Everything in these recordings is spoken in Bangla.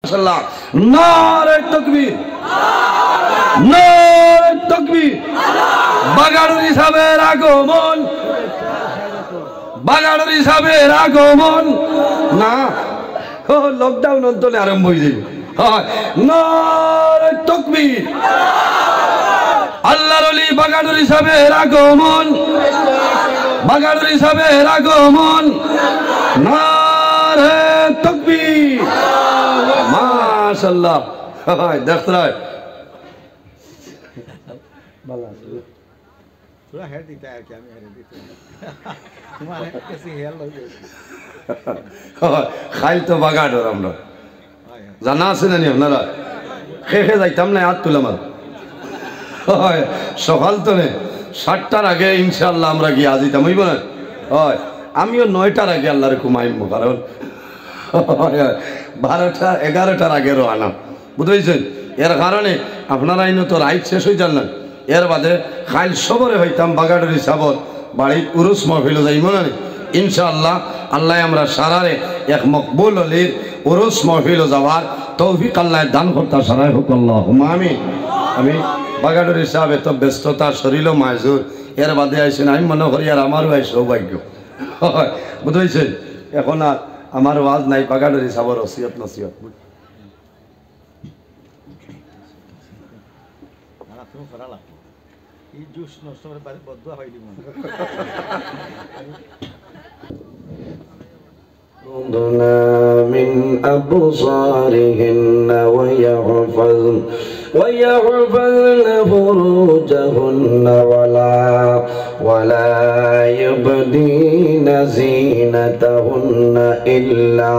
মাশাআল্লাহ নারে তাকবীর নারে তাকবীর বাগাড়ুরি সাহেবের আগমন বাগাড়ুরি সাহেবের আগমন না ও লকডাউন অন্তরে আরম্ভ হয়ে যাবে হয় নারে তাকবীর আল্লাহর ওলি বাগাড়ুরি সাহেবের আগমন বাগাড়ুরি সাহেবের আগমন নারে তাকবীর মাশাআল্লাহ হয় দেখরায় বালা थोड़ा हेड दिखता है क्या मैं हेड दिखता तुम्हारे कैसी हेयर लग गई খাইল তো বাগাড়র আমরা জানা আছে না আপনারা খেয়ে যাইতাম না হাত তুলে আমার হয় সকাল তো নে 7টার আগে ইনশাআল্লাহ আমরা গিয়ে আজিতাম হইব না হয় আমিও 9টার আগে আল্লাহর ঘুমাইমু কারণ 12টা 11টার আগে রওনা বুঝাইছেন এর কারণে আপনারা আইনো তো রাইট শেষ হয়ে যান না এর বাদে খাইল সবরে হইতাম বাগাড়ুরি সাবর বাড়ি উরুস মহফিল যাইব না ইনশাআল্লাহ আল্লাহ আমরা সারারে এক মকবুল অলির উরুস মহফিল যাওয়ার তৌফিক আল্লাহ দান করতা সারাই হোক আল্লাহুম্মা আমিন আমি বাগাড়ুরি সাহেব এত ব্যস্ততা শরীরও মাজুর এর বাদে আইসেন আমি মনে করি আর আমারও আই সৌভাগ্য বুঝাইছেন এখন আর আমার ওয়াজ নাই বাগাড়ুরি সাবর ওসিয়ত নসিহত तुम फराला ये जूस नष्ट করে বাড়ি বদুয়া হইলি মন من أبصارهن ويحفظن فروجهن ولا يبدين زينتهن إلا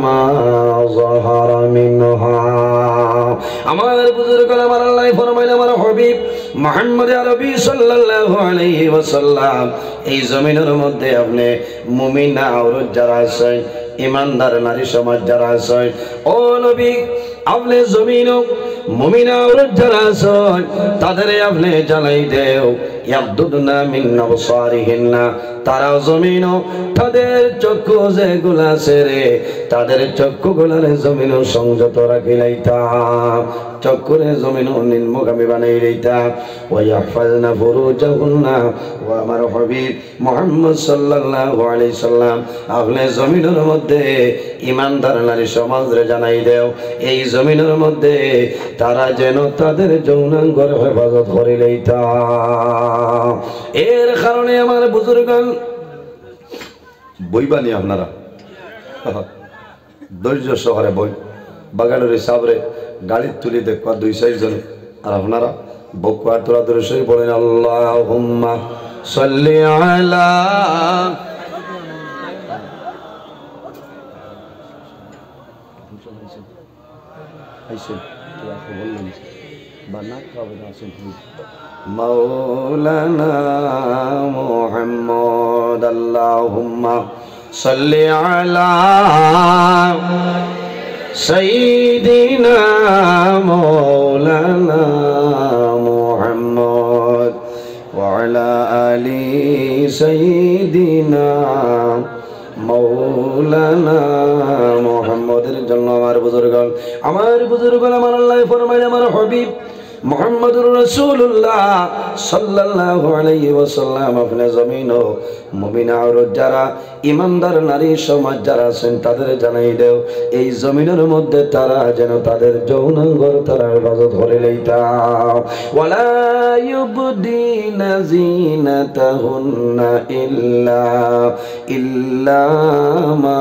ما ظهر منها আমার বুজুর্গ আমার আল্লাহ ফরমাইলেন আমার হাবিব মুহাম্মদ আরবি সাল্লাল্লাহু আলাইহি ওয়াসাল্লাম এই জমিনের মধ্যে আপনি মুমিনা আওরত যারা আছেন ইমানদার নারী সমাজ যারা আছেন ও নবী আপনি জমিনও মুমিনা আওরত যারা আছেন তাদের আপনি জানাই দেও ইয়াবদুনা মিন আবসারিহিন্না তারা জমিনও তাদের চক্ষু যেগুলো আছে রে তাদের চক্ষুগুলোরে জমিনও সংযত রাখিলাইতাম চক্ষুরে জমিনও নিম্নগামী বানাই লইতাম ওয়াইয়াহফাজনা ফুরুজাহুন্না ও আমার হাবিব মুহাম্মদ সাল্লাল্লাহু আলাইহি সাল্লাম আপনি জমিনের মধ্যে ইমানদার নারী সমাজরে জানাই দেও এই জমিনের মধ্যে তারা যেন তাদের যৌনাঙ্গের হেফাজত করে লইতাম এর কারণে আমার বুজুর্গগণ বইবানি আপনারা ধৈর্য সহকারে বই বাগাড়ুরি সাবরে গাড়ি তুলি দেখবা 2-4 জন আর আপনারা বকুয়ার তোরা ধরে সই বলেন আল্লাহুম্মা সাল্লি আলা মাওলানা মুহাম্মদ আল্লাহুম্মা সাল্লি আলা সাইয়্যিদিনা মাওলানা মুহাম্মদ ওয়া আলা আলি সাইয়্যিদিনা মাওলানা মুহাম্মদের জন্য আমার বুজুর্গগণ আমার আল্লাহ ফরমায় আমার হাবিব মুহাম্মদুর রাসূলুল্লাহ সাল্লাল্লাহু আলাইহি ওয়াসাল্লাম আপনি জমিনও মুমিনা আওরত যারা ইমানদার নারী সমাজ যারা আছেন তাদের জানাই দেও এই জমিনের মধ্যে তারা যেন তাদের যৌনাঙ্গর তারা হেফাজত করে লইতাম ওয়ালা ইউবদিনা জিনাতাহুন্না ইল্লা মা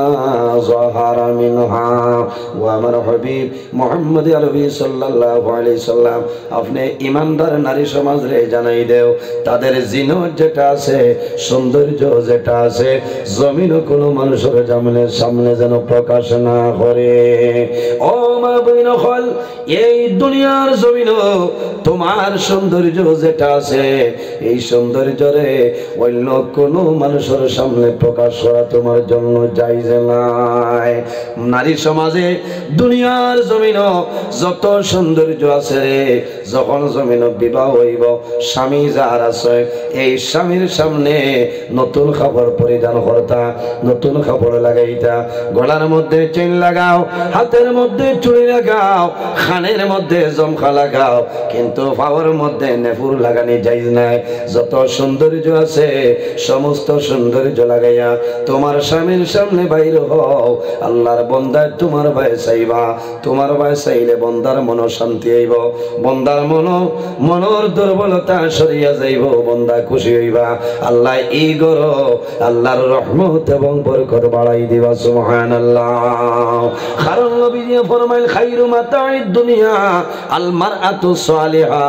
যাহারা মিনহা ও আমার হাবিব মুহাম্মদ আরবি সাল্লাল্লাহু আলাইহি সাল্লাম আপনি ইমানদার নারী সমাজরে জানাই দেও তাদের জিনত যেটা আছে সৌন্দর্য যেটা আছে জমিন কোনো মানুষের সামনে যেন প্রকাশ না করে ও মা বইন হল এই দুনিয়ার জমিন তোমার সৌন্দর্য যেটা আছে এই সৌন্দর্যরে অন্য কোনো মানুষের সামনে প্রকাশ করা তোমার জন্য জায়েজ নাই নারী সমাজে দুনিয়ার জমিন যত সৌন্দর্য আছে রে যখন জমিন বিবাহ হইব স্বামী যার আছে এই স্বামীর সামনে নতুন কাপড় পরিধান করতা, নতুন কাপড় লাগাইতা, গলার মধ্যে চেন লাগাও, হাতের মধ্যে চুড়ি লাগাও, খানের মধ্যে জমখা লাগাও, কিন্তু পাওয়ার মধ্যে নেফুর লাগানি যাইজ নাই। যত সৌন্দর্য আছে সমস্ত সৌন্দর্য লাগাইয়া তোমার স্বামীর সামনে বাইর হও। আল্লাহর বন্দা তোমার ভাই চাইবা, তোমার ভাই চাইলে বন্দার মন শান্তি হইব, বন্দার মনের দুর্বলতা সরিয়া যাইব, বন্দা খুশি হইবা। আল্লাহ এই গর আল্লাহর রহমত এবং বরকত বাড়াই দিবা। সুবহানাল্লাহ। কারণ নবীজি ফরমাইল খায়রু মাতাইদ দুনিয়া আল মারআতু সালিহা।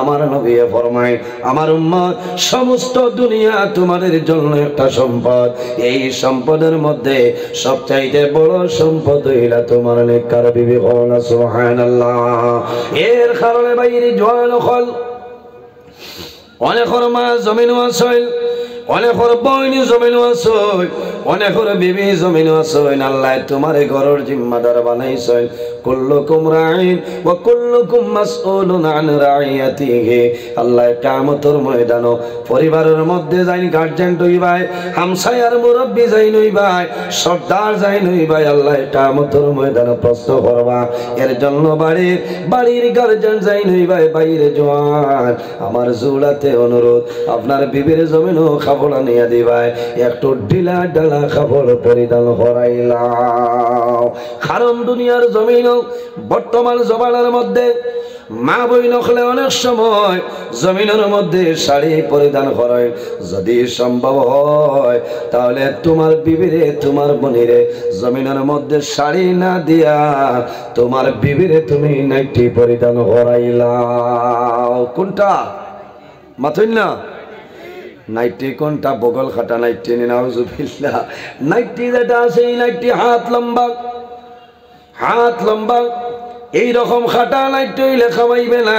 আমার নবী ফরমায় আমার উম্মত সমস্ত দুনিয়া তোমাদের জন্য একটা সম্পদ, এই সম্পদের মধ্যে সবচাইতে বড় সম্পদ হইলা তোমার নেককার বিবি। সুবহানাল্লাহ। এর কারণে বাইরে জোয়ান হল অনেকের মা জমিনও আসল, অনেকের বইনি জমিনও আসল, অনেকের বিবি জমিনও আসল। আল্লাহ তোমার ঘরের জিম্মাদার বানাইছেন। কুল্লুকুম রাঈন ওয়া কুল্লুকুম মাসউলুন আন রাইয়াতিহি। আল্লাহ কিয়ামতের ময়দানে পরিবারের মধ্যে যাই গার্জিয়ান হইবাই, হামসায়ার মুরব্বি যাই নইবাই, সর্দার যাই নইবাই, আল্লাহ কিয়ামতের ময়দানে প্রশ্ন করবা। এর জন্য বাড়ির গার্জিয়ান যাই নইবাই, বাইরে জওয়ান আমার জুলাতে অনুরোধ আপনার বিবির জমিনও কাপড় আনিয়া দিবাই, একটু ঢিলা ঢালা কাপড় পরিধান করাইলাও। কারণ দুনিয়ার জমিন বর্তমান জমানার মধ্যে মা বই নখলে অনেক সময় জমিনের মধ্যে শাড়ি পরিধান করে। যদি সম্ভব হয় তাহলে তোমার বিবিরে তোমার বোনিরে জমিনের মধ্যে শাড়ি না দিয়া তোমার বিবিরে তুমি নাইটি পরিধান করাইলাও। কোনটা মাথুন না নাইটি, কোনটা বগল খাটা নাইটি? নাউজুবিল্লাহ। নাইটি যেটা আছে এই নাইটি হাত লম্বা, হাত লম্বা, এই রকম খাটা নাইটি হইলে খাওয়াইবে না।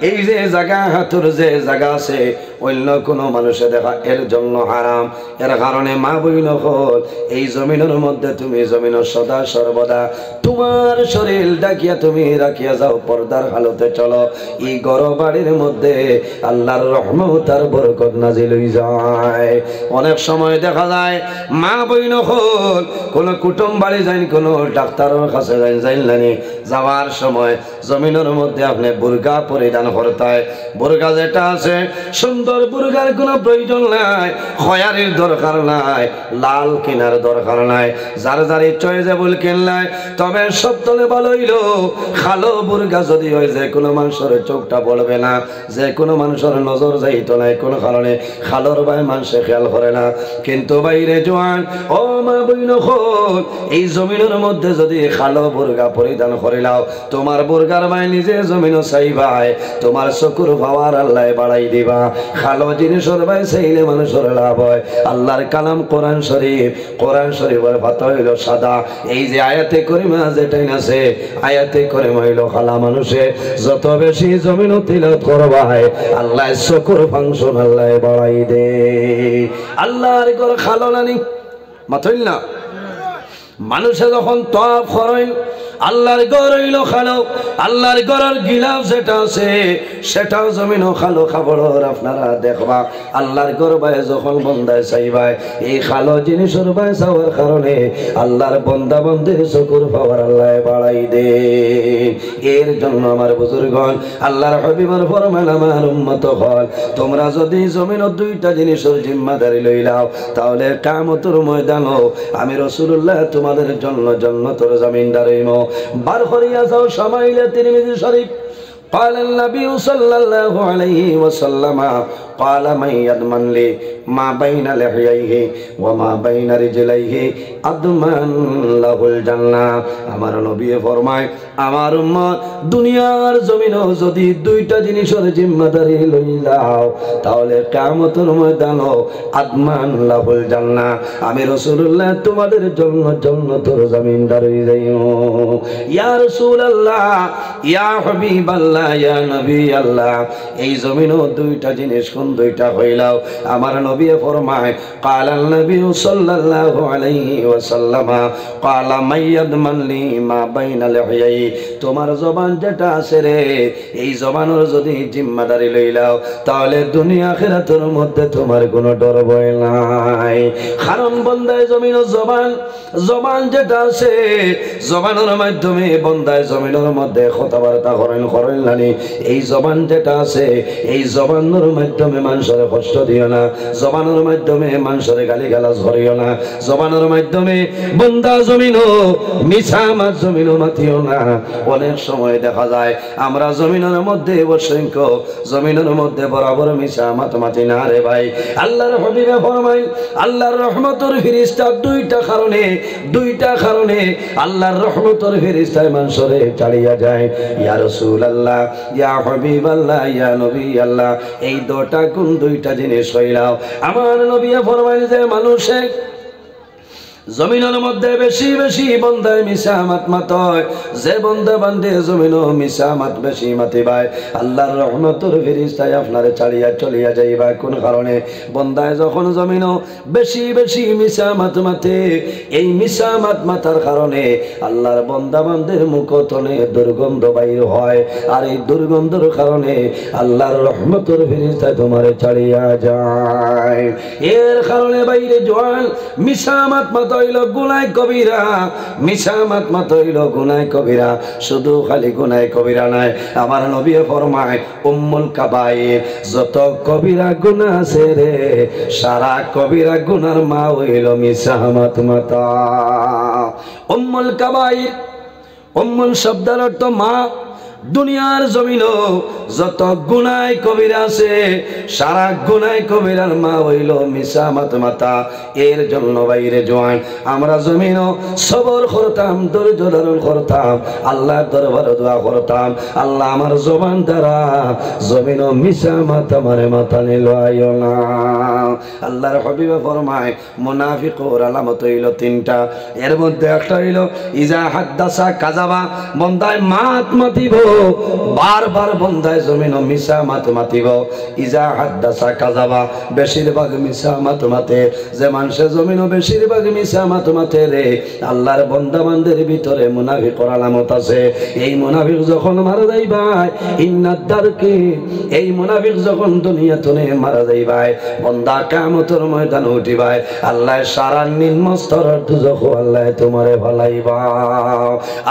এই যে জায়গা হাতুর যে জায়গা আছে অন্য কোনো মানুষে দেখা এর জন্য হারাম। এর কারণে মা বইন হল এই জমিনের মধ্যে তুমি জমিন সদা সর্বদা তোমার শরীর ডাকিয়া তুমি রাখিয়া যাও, পর্দার হালতে চলো। এই গড় বাড়ির মধ্যে আল্লাহর রহমত আর বরকত নাজিল হয়ে যায়। অনেক সময় দেখা যায় মা বইন হল কোনো কুটুম বাড়ি যাই, কোনো ডাক্তারের কাছে যাইনি, যাওয়ার সময় জমিনের মধ্যে আপনি বুরকা পরিধান করতে হয়। বুরকা যেটা আছে সুন্দর বুরকার কোনো প্রয়োজন নাই, খয়ারির দরকার নাই, লাল কেনার দরকার নাই, যার যার চয়েজেবল কিনলাই। তবে সব তলে ভালো হইল খালো বুরকা যদি হয় যে কোনো মানুষের চোখটা পড়বে না, যে কোনো মানুষের নজর যাইতো নাই, কোনো কারণে খালোর ভাই মানুষে খেয়াল করে না। কিন্তু বাইরে জোয়ান ও মা বইন হল এই জমিনের মধ্যে যদি খালো বুরকা পরিধান করিলাও, তোমার বুরকার ভাই নিজে জমিনও চাইবাই, তোমার চকুর পাওয়ার আল্লাহ বাড়াই দিবা। খালো জিনিসের ভাই চাইলে মানুষের লাভ হয়। আল্লাহর কালাম কোরআন শরীফ, কোরআন শরীফের পাতা হইল সাদা। এই যে আয়াতে করিমা যেটাই আছে আয়াতে করিমা হইল খালা। মানুষে যত বেশি জমিন তিলাওয়াত করবাই আল্লাহ চকুর ফাংশন আল্লাহ বাড়াই দে। আল্লাহর ঘর খালো নানি মাথইল না। মানুষে যখন তওয়াফ করেন আল্লাহর ঘর হইল খালো, আল্লাহর ঘরের গিলাফ যেটা আছে সেটাও জমিনও খালো খাবড়র। আপনারা দেখবা আল্লাহর ঘর ভাই যখন বন্দায় চাইবাই এই খালো জিনিসের ভাই চাওয়ার কারণে আল্লাহর বন্দা বন্দের চকুর পাওয়ার আল্লাহ বাড়াই দে। এর জন্য আমার বুজুর্গণ আল্লাহর হাবিবের ফরমান আমার উম্মত হল তোমরা যদি জমিনের দুইটা জিনিসের জিম্মাদারি লইলাও তাহলে কিয়ামতের ময়দানও আমি রাসূলুল্লাহ তোমাদের জন্য জান্নাতের জমিনদার হইব। বার করিয়া যাও শামাইলে তিরমিজি শরীফ। قال النبي صلى الله عليه وسلم قال من يضمن لي ما بين لحييه وما بين رجليه أضمن له الجنة। আমার নবী ফরমায় আমার উম্মত দুনিয়ার জমিনও যদি দুইটা জিনিসের জিম্মাদারি লইলাও তাহলে কিয়ামতের ময়দানও আদমান লাহুল জান্নাহ আমি রাসূলুল্লাহ তোমাদের জন্য জান্নাতের জমিনদার হয়ে যাইও। ইয়া রাসূলুল্লাহ ইয়া হাবিবাল্লাহ ইয়া নবী আল্লাহ এই জমিনও দুইটা জিনিস কোন যখন দুইটা হইলাও আমার নবী ফরমায় কালাল নবী সাল্লাল্লাহু আলাইহি ওয়াসাল্লাম কালা মাইয়াদমান লি মা বাইনা লিহয়াই তোমার জবান যেটা আছে রে এই জবানের যদি জিম্মাদারি লইলাও তাহলে দুনিয়া আখিরাতের মধ্যে তোমার কোনো ডর ভয় নাই কারণ বান্দায় জমিনের জবান যেটা আছে জবানের মাধ্যমে বান্দায় জমিনের মধ্যে কথাবার্তা করেন নানি এই জবান যেটা আছে এই জবানের মাধ্যমে মানুষের কষ্ট দিও না জবানের মাধ্যমে মানুষের গালিগালাজ করিও না জবানের মাধ্যমে বান্দা জমিনও মিছা মাছ জমিনও মাতিও না অনেক সময় দেখা যায় আমরা জমিনের মধ্যে অসংখ্য জমিনের মধ্যে বরাবর মিছা মাতি না রে ভাই আল্লাহর হাবিবে ফরমায় আল্লাহর রহমতের ফেরেশতা দুইটা কারণে আল্লাহর রহমতের ফেরেশতায় মানুষরে ছাড়িয়া যায় ইয়া রাসূলুল্লাহ ইয়া হাবিবাল্লাহ ইয়া নবী আল্লাহ এই দুইটা জিনিস হইলাও আমার নবী ফরমায় যে মানুষে জমিনের মধ্যে বেশি বেশি বন্দায় মিশা মাত মাতয় যে বন্দা বান্ধে জমিন মিশা মাত বেশি মাতিবাই আল্লাহর রহমতের ফেরেশতায় আপনারে ছাড়িয়া চলিয়া যাইবা কোন কারণে বন্দায় যখন জমিন বেশি বেশি মিশা মাত মাতে এই মিশা মাত মাতার কারণে আল্লাহর বন্দা বান্ধের মুখতনে দুর্গন্ধ বাইর হয় আর এই দুর্গন্ধের কারণে আল্লাহর রহমতের ফেরেশতায় তোমারে ছাড়িয়া যায় এর কারণে বাইরে জওয়ান মিশা মাত মাত গুনায় কবিরা মিশা মাত মাত হইল গুনায় কবিরা শুধু খালি গুনায় কবিরা নাই আমার নবী ফরমায় উম্মুল কাবায়ের যত কবিরা গুনাহ আছে রে সারা কবিরা গুনার মা হইল মিশা মাত মাতা উম্মুল কাবায়ের উম্মুল শব্দের অর্থ মা দুনিয়ার জমিন যত গুনায় কবিরা আছে সারা গুনায় কবিরার মা হইল মিশা মাত মাতা এর জন্য বাইরে জওয়ান আমরা জমিন সবর করতাম ধৈর্য ধারণ করতাম আল্লাহর দরবারে দোয়া করতাম আল্লাহ আমার জবান দ্বারা জমিন মিশা মাতা মারে মাথা নিলয়ও না আল্লাহর হাবিবে ফরমায় মুনাফিকর আলামত হইল তিনটা এর মধ্যে একটা হইল ইজা হাদ্দাসা কাযাবা বন্দায় মাত মাতিব বারবার বন্দায় জমিন মিশা মাত মাতিব ইজা হাদ্দাসা কাযাবা বেশিরভাগ মিশা মাত মাতে যে মানুষের জমিন বেশিরভাগ মিশা মাত মাতে রে আল্লাহর বান্দা বান্দের ভিতরে মুনাফিকর আলামত আছে এই মুনাফিক যখন মারা যায় ভাই ইন্নাদ দারকে এই মুনাফিক যখন দুনিয়াতে মারা যায় ভাই বান্দা কিয়ামতের ময়দানে উঠিবাই আল্লাহ সারা নিম্ন স্তরের দুজখ আল্লাহ তোমারে ভালাইবা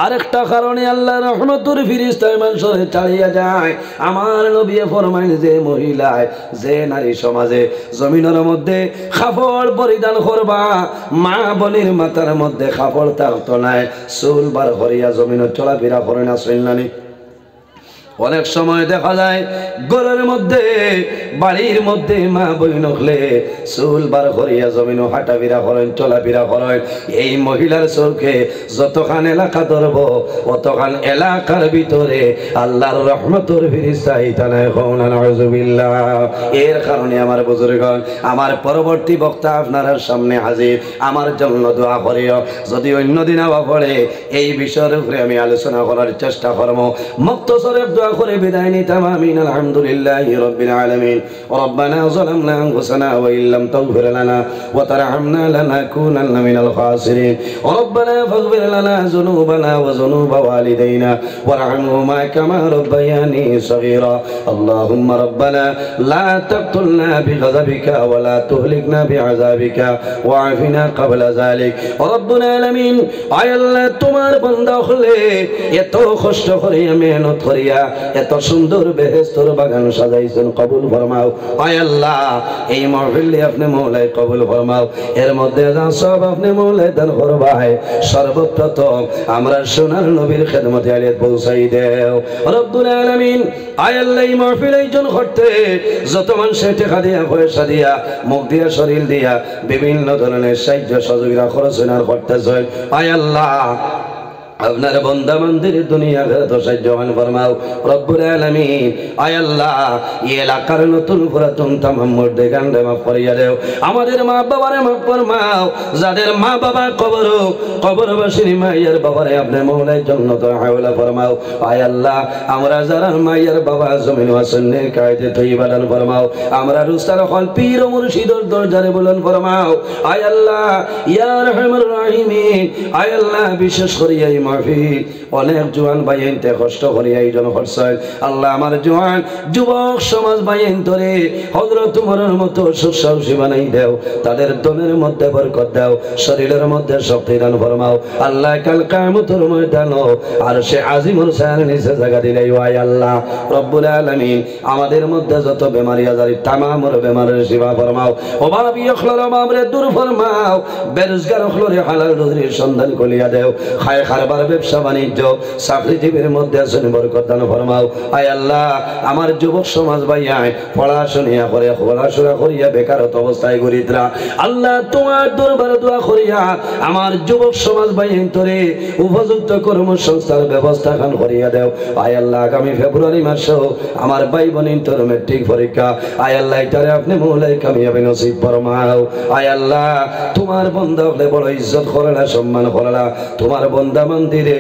আরেকটা কারণে আল্লাহর রহমতের ফেরেশতায় মানুষরে ছাড়িয়া যায় আমার নবী ফরমায় যে মহিলায় যে নারী সমাজে জমিনের মধ্যে কাপড় পরিধান করবা মা বোনের মাথার মধ্যে কাপড় থাকতো নাই চুল বার করিয়া জমিনে চলাফেরা করে না শুনলানি অনেক সময় দেখা যায় ঘরের মধ্যে বাড়ির মধ্যে মা বইন হলে চুল বার করিয়া জমিন হাঁটাফেরা করেন চলাফেরা করেন এই মহিলার চোখে যতখান এলাকা ধরব অতখান এলাকার ভিতরে আল্লাহর রহমতের ফেরেশতা ইতানায় কওনা নাউযুবিল্লাহ এর কারণে আমার বুজুর্গগণ আমার পরবর্তী বক্তা আপনার সামনে হাজির আমার জন্য দোয়া করিও যদি অন্য দিন আবার পড়ে এই বিষয়ের উপরে আমি আলোচনা করার চেষ্টা করব মুক্তসরের দোয়া করে বিদায় নিতাম আমিন আলহামদুলিল্লাহি রাব্বিল আলামিন রব্বানা যালামনা আনফুসানা ওয়া ইল্লাম তাগফির লানা ওয়া তারহামনা লানাকুনান্না মিনাল খাসিরিন রব্বানা ফাগফির লানা যুনুবানা ওয়া যুনুবা ওয়ালিদাইনা ওয়ারহামহুমা কামা রাব্বায়ানি সগীরা আল্লাহুম্মা রব্বানা লা তাকতুলনা বিগযাবিকা ওয়া লা তুহলিকনা বিআযাবিকা ওয়াআফিনা ক্বাবলা যালিক রব্বুল আলামিন আয় আল্লাহ তোমার বান্দা হলে এত কষ্ট করে মেহনত করিয়া এত সুন্দর বেহেশতের বাগান সাজাইছেন কবুল ফরমাও আয় আল্লাহ এই মাহফিল আপনি মওলাই কবুল ফরমাও এর মধ্যে যা সব আপনি মওলাই দান করবাই সর্বপ্রথম আমরা সোনার নবীর খেদমতে আলিয়াত পৌঁছাই দেও রব্বুল আলামিন আয় আল্লাহ এই মাহফিল আয়োজন করতে যত মানুষ টাকা দিয়া পয়সা দিয়া মুখ দিয়া শরীর দিয়া বিভিন্ন ধরনের সাহায্য সহযোগিতা খরচ করতেছেন আয় আল্লাহ আপনার বান্দা বান্দির দুনিয়া আখিরাত সাহায্যবান ফরমাও রব্বুল আলামিন। আয় আল্লাহ, এই এলাকার নতুন পুরাতন তামাম মুর্দে গান্ডে মাফ করিয়া দেও। আমাদের মা বাবারে মাফ ফরমাও, যাদের মা বাবা কবরবাসীর মায়ের বাবারে আপনি মওলায় জান্নাত হাওলা ফরমাও। আয় আল্লাহ, আমরা যারা মায়ের বাবা জমিন ওয়াসনে কায়দে তৈবা দান ফরমাও। আমরা রুস্তার হল পীর ও মুর্শিদের দরজারে বুলন্দ ফরমাও। আয় আল্লাহ ইয়া আরহামার রাহিমিন। আয় আল্লাহ, বিশেষ করে এই মাহফিল অনেক জোয়ান ভাইয়েনতে কষ্ট করে আয়োজন করছেন। আল্লাহ আমার জোয়ান যুবক সমাজ ভাইয়েন ধরে হযরত উমরের মতো সুসাহসী বানাই দেও, তাদের দমের মধ্যে বরকত দাও, শরীরের মধ্যে শক্তি দান ফরমাও। আল্লাহ কাল কিয়ামতের ময়দানে আরশে আজিমুল শানের নিচে জায়গা দিলাই। আয় আল্লাহ রব্বুল আলামিন, আমাদের মধ্যে যত বেমারি আজারি তামামের বেমারের শিফা ফরমাও। অভাবী অখলর অভাবরে দূর ফরমাও, বেরোজগার অখলরে হালাল রুজির সন্ধান করিয়া দেও। খায় খারবার ব্যবসা বাণিজ্য চাকরিজীবীর মধ্যে আসেন বরকত দান ফরমাও। আয় আল্লাহ, আমার যুবক সমাজ ভাইয়াই পড়াশোনা করে পড়াশোনা করিয়া বেকারত অবস্থায় গরিদ্রা, আল্লাহ তোমার দরবারে দোয়া করিয়া আমার যুবক সমাজ ভাইয়ের তোরে উপযুক্ত কর্মসংস্থার ব্যবস্থা খান করিয়া দেও। আয় আল্লাহ, আগামী ফেব্রুয়ারি মাসেও আমার ভাই বোনের তোর মেট্রিক পরীক্ষা, আয় আল্লাহ এটারে আপনি মৌলাই কামিয়াবি নসিব ফরমাও। আয় আল্লাহ, তোমার বান্দা হলে বড় ইজ্জত করলা, সম্মান করলা, তোমার বান্দা মন্দিরে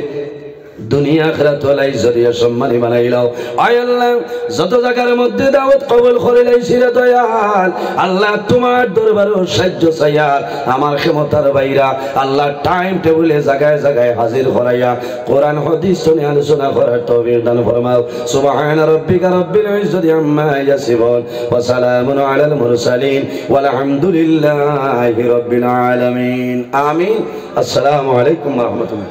দুনিয়া আখিরাত ওয়ালাই জরিয়া সম্মানী বানাইলাও। আয় আল্লাহ, যত জায়গার মধ্যে দাওয়াত কবুল করে লাইছিরা দয়াল, আল্লাহ তোমার দরবারে সাহায্য চাইয়া আমার ক্ষমতার বাইরা আল্লাহ টাইম টেবিলে জায়গায় জায়গায় হাজির করাইয়া কোরআন হাদিস শুনে আলোচনা করার তৌফিক দান ফরমাও। সুবহানা রাব্বিকা রাব্বিল ইজ্জাতি আম্মা ইয়াসিফুন ওয়া সালামুন আলাল মুরসালিন ওয়াল হামদুলিল্লাহি রাব্বিল আলামিন। আমিন। আসসালামু আলাইকুম ওয়া রাহমাতুল্লাহ।